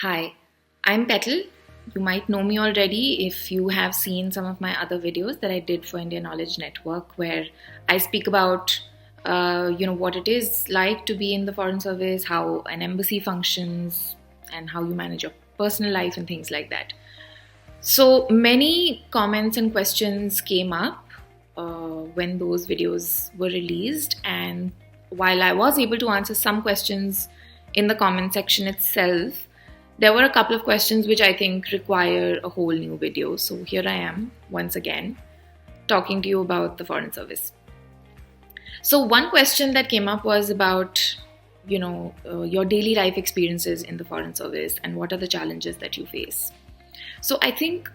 Hi, I'm Petal. You might know me already if you have seen some of my other videos that I did for India Knowledge Network, where I speak about, what it is like to be in the Foreign Service, how an embassy functions, and how you manage your personal life and things like that. So many comments and questions came up when those videos were released, and while I was able to answer some questions in the comment section itself, there were a couple of questions which I think require a whole new video. So here I am once again talking to you about the Foreign Service. So one question that came up was about, your daily life experiences in the Foreign Service and what are the challenges that you face. So I think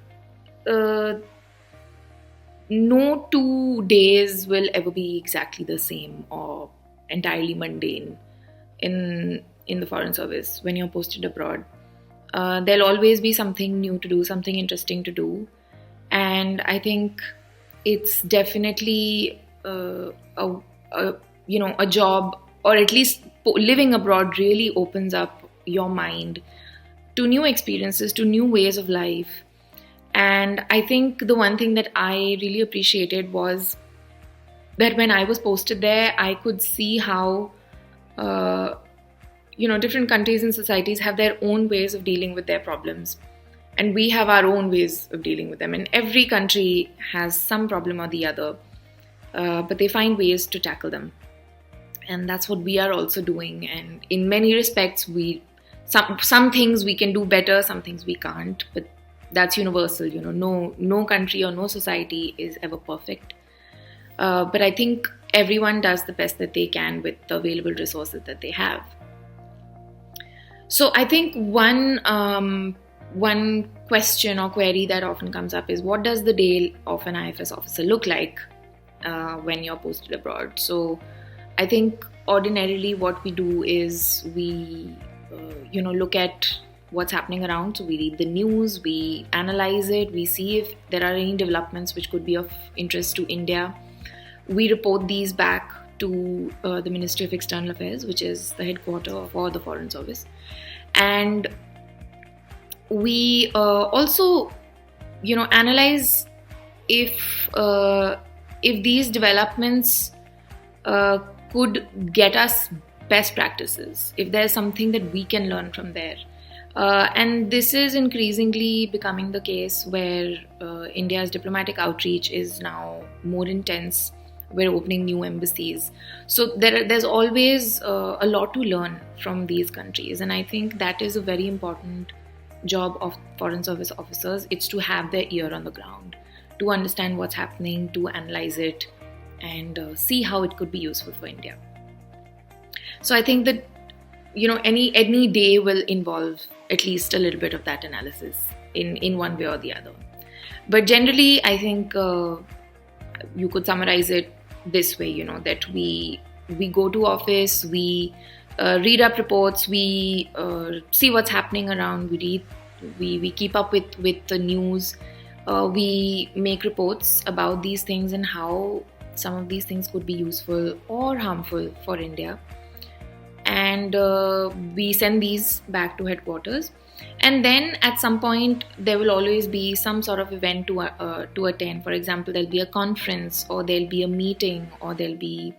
no 2 days will ever be exactly the same or entirely mundane in the Foreign Service when you're posted abroad. There'll always be something new to do, something interesting to do, and I think it's definitely a job, or at least living abroad really opens up your mind to new experiences, to new ways of life. And I think the one thing that I really appreciated was that when I was posted there, I could see how different countries and societies have their own ways of dealing with their problems. And we have our own ways of dealing with them. And every country has some problem or the other, but they find ways to tackle them. And that's what we are also doing. And in many respects, some things we can do better, some things we can't. But that's universal. No country or no society is ever perfect. But I think everyone does the best that they can with the available resources that they have. So I think one question or query that often comes up is, what does the day of an IFS officer look like when you're posted abroad? So I think ordinarily what we do is we look at what's happening around. So we read the news, we analyze it, we see if there are any developments which could be of interest to India. We report these back to the Ministry of External Affairs, which is the headquarters for the Foreign Service. And we also, analyze if these developments could get us best practices, if there's something that we can learn from there. And this is increasingly becoming the case where India's diplomatic outreach is now more intense. We're opening new embassies. So there's always a lot to learn from these countries. And I think that is a very important job of Foreign Service officers. It's to have their ear on the ground, to understand what's happening, to analyze it, and see how it could be useful for India. So I think that, any day will involve at least a little bit of that analysis in one way or the other. But generally, I think you could summarize it this way, that we go to office, we read up reports, we see what's happening around, we keep up with the news, we make reports about these things and how some of these things could be useful or harmful for India. And we send these back to headquarters. And then at some point, there will always be some sort of event to attend. For example, there'll be a conference, or there'll be a meeting, or there'll be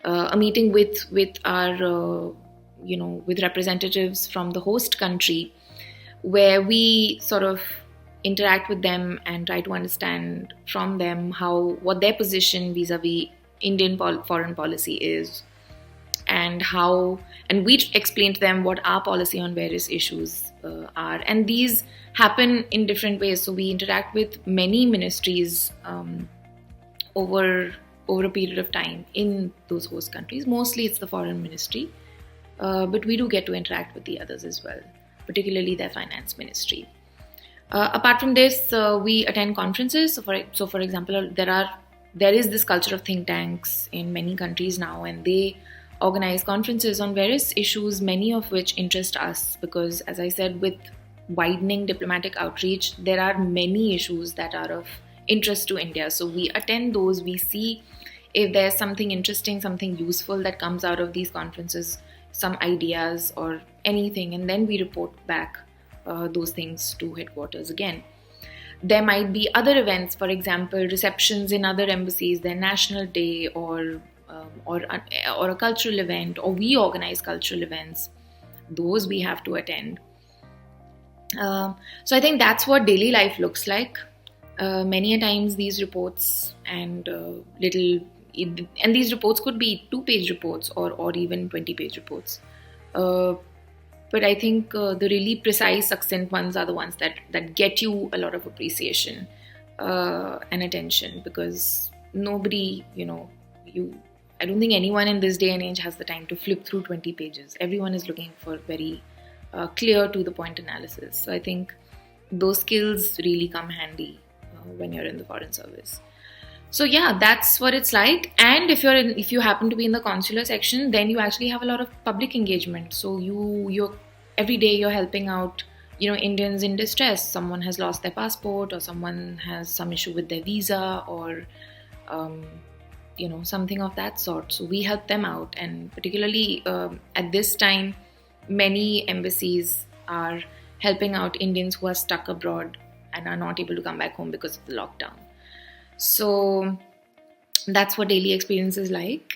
a meeting with our, with representatives from the host country, where we sort of interact with them and try to understand from them what their position vis-a-vis Indian foreign policy is, and we explain to them what our policy on various issues are. And these happen in different ways. So we interact with many ministries over a period of time in those host countries. Mostly it's the foreign ministry, but we do get to interact with the others as well, particularly their finance ministry. Apart from this, we attend conferences. So for example, there is this culture of think tanks in many countries now, and they organize conferences on various issues, many of which interest us because, as I said, with widening diplomatic outreach, there are many issues that are of interest to India. So we attend those, we see if there's something interesting, something useful that comes out of these conferences, some ideas or anything, and then we report back those things to headquarters again. There might be other events, for example, receptions in other embassies, their national day, or a cultural event, or we organize cultural events. Those we have to attend. So I think that's what daily life looks like. Many a times these reports and these reports could be 2-page reports or even 20-page reports. But I think the really precise, succinct ones are the ones that get you a lot of appreciation and attention, because nobody, I don't think anyone in this day and age has the time to flip through 20 pages. Everyone is looking for very clear to the point analysis. So I think those skills really come handy when you're in the foreign service. So yeah, that's what it's like. And if you happen to be in the consular section, then you actually have a lot of public engagement. So you're every day you're helping out, Indians in distress. Someone has lost their passport, or someone has some issue with their visa, or something of that sort. So we help them out, and particularly at this time, many embassies are helping out Indians who are stuck abroad and are not able to come back home because of the lockdown. So that's what daily experience is like.